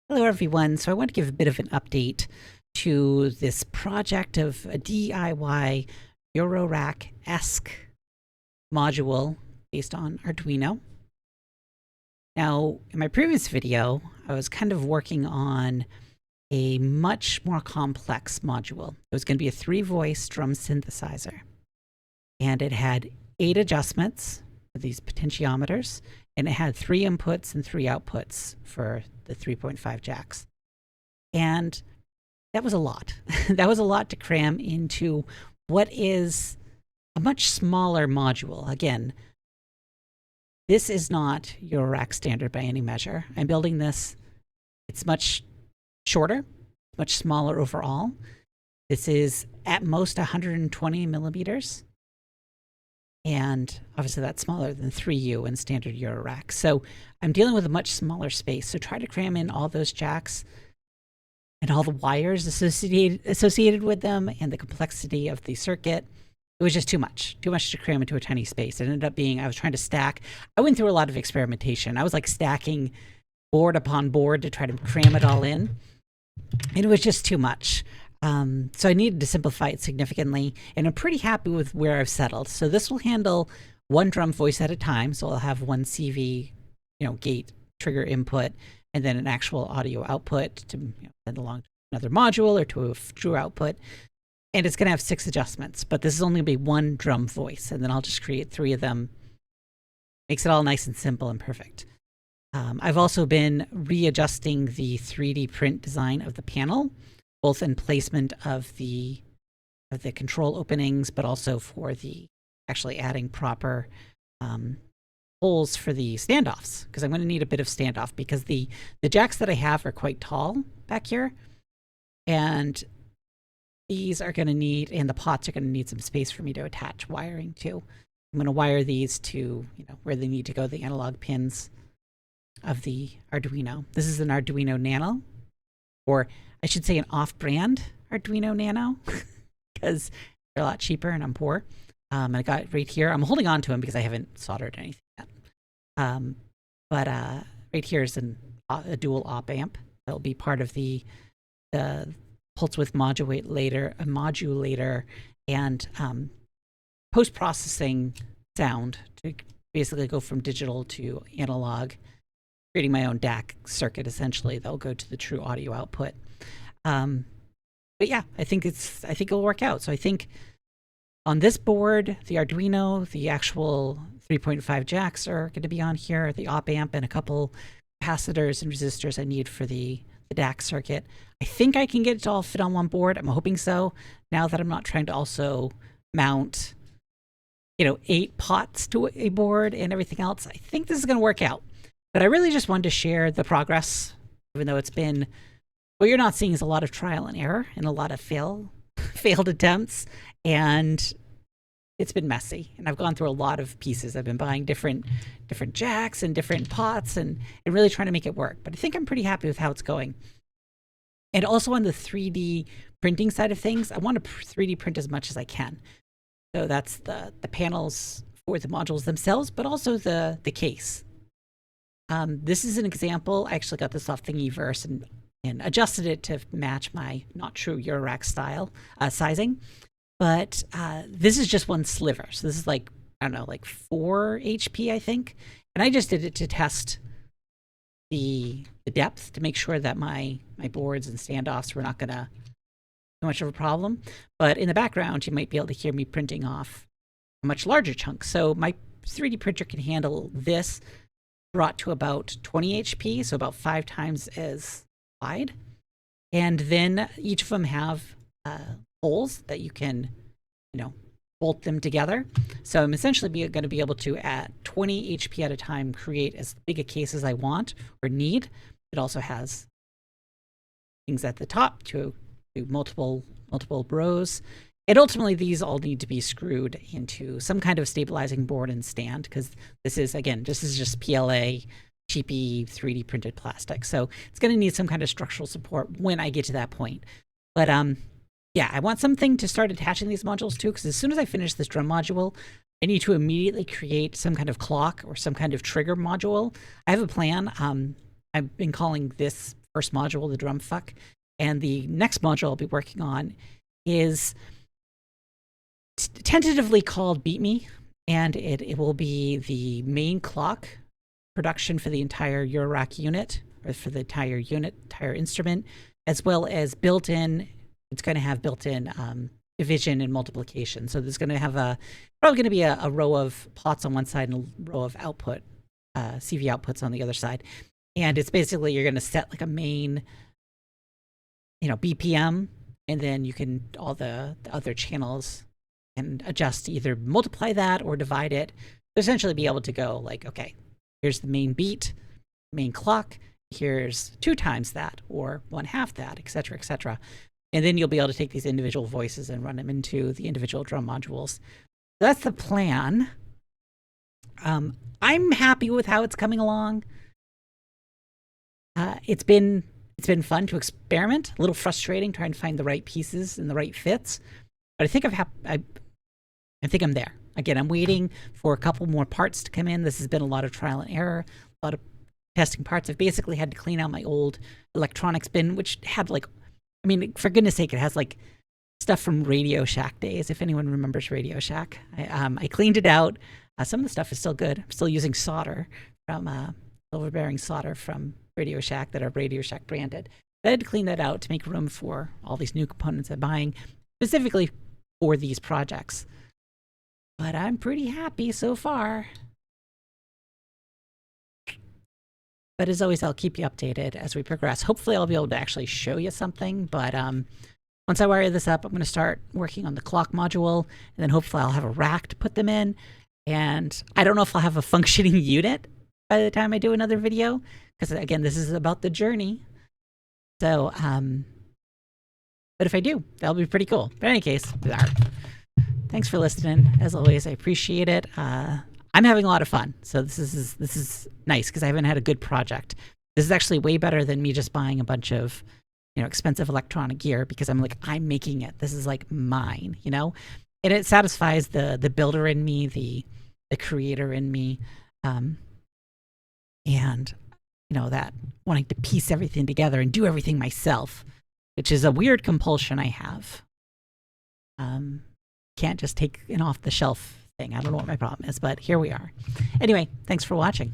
Hello, everyone. So I want to give a bit of an update to this project of a DIY Eurorack-esque module based on Arduino. Now, in my previous video, I was kind of working on a much more complex module. It was going to be a 3-voice drum synthesizer, and it had 8 adjustments for these potentiometers, and it had 3 inputs and 3 outputs for the 3.5 jacks. And that was a lot. That was a lot to cram into what is a much smaller module. Again, this is not Eurorack standard by any measure. I'm building this. It's much shorter, much smaller overall. This is at most 120 millimeters. And obviously that's smaller than 3U in standard Eurorack. So I'm dealing with a much smaller space. So try to cram in all those jacks and all the wires associated with them and the complexity of the circuit. It was just too much to cram into a tiny space. It ended up being, I was trying to stack. I went through a lot of experimentation. I was like stacking board upon board to try to cram it all in. And it was just too much. So I needed to simplify it significantly, and I'm pretty happy with where I've settled. So this will handle 1 drum voice at a time. So I'll have 1 CV, gate trigger input, and then an actual audio output to send along to another module or to a true output. And it's going to have 6 adjustments, but this is only going to be 1 drum voice, and then I'll just create 3 of them. Makes it all nice and simple and perfect. I've also been readjusting the 3D print design of the panel, both in placement of the control openings, but also for the actually adding proper holes for the standoffs, because I'm going to need a bit of standoff because the jacks that I have are quite tall back here, and these are going to need, and the pots are going to need some space for me to attach wiring to. I'm going to wire these to where they need to go, the analog pins of the Arduino. This is an Arduino Nano, or I should say an off-brand Arduino Nano, because they're a lot cheaper and I'm poor. And I got it right here. I'm holding on to them because I haven't soldered anything yet. But right here is a dual op amp that'll be part of the pulse width modulator and post-processing sound to basically go from digital to analog, creating my own DAC circuit. Essentially, that'll go to the true audio output. But yeah, I think it'll work out. So I think on this board, the Arduino, the actual 3.5 jacks are going to be on here, the op amp, and a couple capacitors and resistors I need for the DAC circuit. I think I can get it to all fit on one board. I'm hoping so. Now that I'm not trying to also mount, 8 pots to a board and everything else, I think this is going to work out. But I really just wanted to share the progress, even though it's been, what you're not seeing is a lot of trial and error and a lot of failed attempts. And it's been messy. And I've gone through a lot of pieces. I've been buying different jacks and different pots and really trying to make it work. But I think I'm pretty happy with how it's going. And also on the 3D printing side of things, I want to 3D print as much as I can. So that's the panels for the modules themselves, but also the case. This is an example. I actually got this off Thingiverse and adjusted it to match my not true Eurorack-style sizing. But this is just 1 sliver. So this is like, I don't know, like 4 HP, I think. And I just did it to test the depth to make sure that my boards and standoffs were not going to be much of a problem. But in the background, you might be able to hear me printing off a much larger chunk. So my 3D printer can handle this brought to about 20 HP, so about 5 times as wide. And then each of them have holes that you can, bolt them together. So I'm essentially going to be able to, at 20 HP at a time, create as big a case as I want or need. It also has things at the top to multiple rows. And ultimately, these all need to be screwed into some kind of stabilizing board and stand, because this is just PLA, cheapy 3D printed plastic. So it's going to need some kind of structural support when I get to that point. But yeah, I want something to start attaching these modules to, because as soon as I finish this drum module, I need to immediately create some kind of clock or some kind of trigger module. I have a plan. I've been calling this first module, the drum fuck. And the next module I'll be working on is tentatively called Beat Me. And it will be the main clock production for the entire Eurorack unit, or for the entire instrument, as well as built-in, it's going to have built-in division and multiplication. So there's going to have probably going to be a row of pots on one side and a row of output, CV outputs on the other side. And it's basically, you're going to set like a main, BPM, and then you can, all the other channels, and adjust to either multiply that or divide it. Essentially be able to go like, okay, here's the main beat, main clock, here's 2 times that, or 1/2 that, etc., etc. And then you'll be able to take these individual voices and run them into the individual drum modules. That's the plan. I'm happy with how it's coming along. It's been fun to experiment, a little frustrating trying to find the right pieces and the right fits. But I think I think I'm there. Again, I'm waiting for a couple more parts to come in. This has been a lot of trial and error, a lot of testing parts. I've basically had to clean out my old electronics bin, which had like, I mean, for goodness sake, it has like stuff from Radio Shack days, if anyone remembers Radio Shack. I cleaned it out. Some of the stuff is still good. I'm still using solder from silver bearing solder from Radio Shack that are Radio Shack branded. I had to clean that out to make room for all these new components I'm buying, specifically for these projects. But I'm pretty happy so far. But as always, I'll keep you updated as we progress. Hopefully I'll be able to actually show you something, but once I wire this up, I'm going to start working on the clock module, and then hopefully I'll have a rack to put them in. And I don't know if I'll have a functioning unit by the time I do another video, because again, this is about the journey. So, but if I do, that'll be pretty cool. But in any case, thanks for listening. As always, I appreciate it. I'm having a lot of fun. So this is nice because I haven't had a good project. This is actually way better than me just buying a bunch of, expensive electronic gear, because I'm making it. This is like mine, and it satisfies the builder in me, the creator in me, and that wanting to piece everything together and do everything myself, which is a weird compulsion I have. Can't just take an off the shelf thing. I don't know what my problem is, but here we are. Anyway, thanks for watching.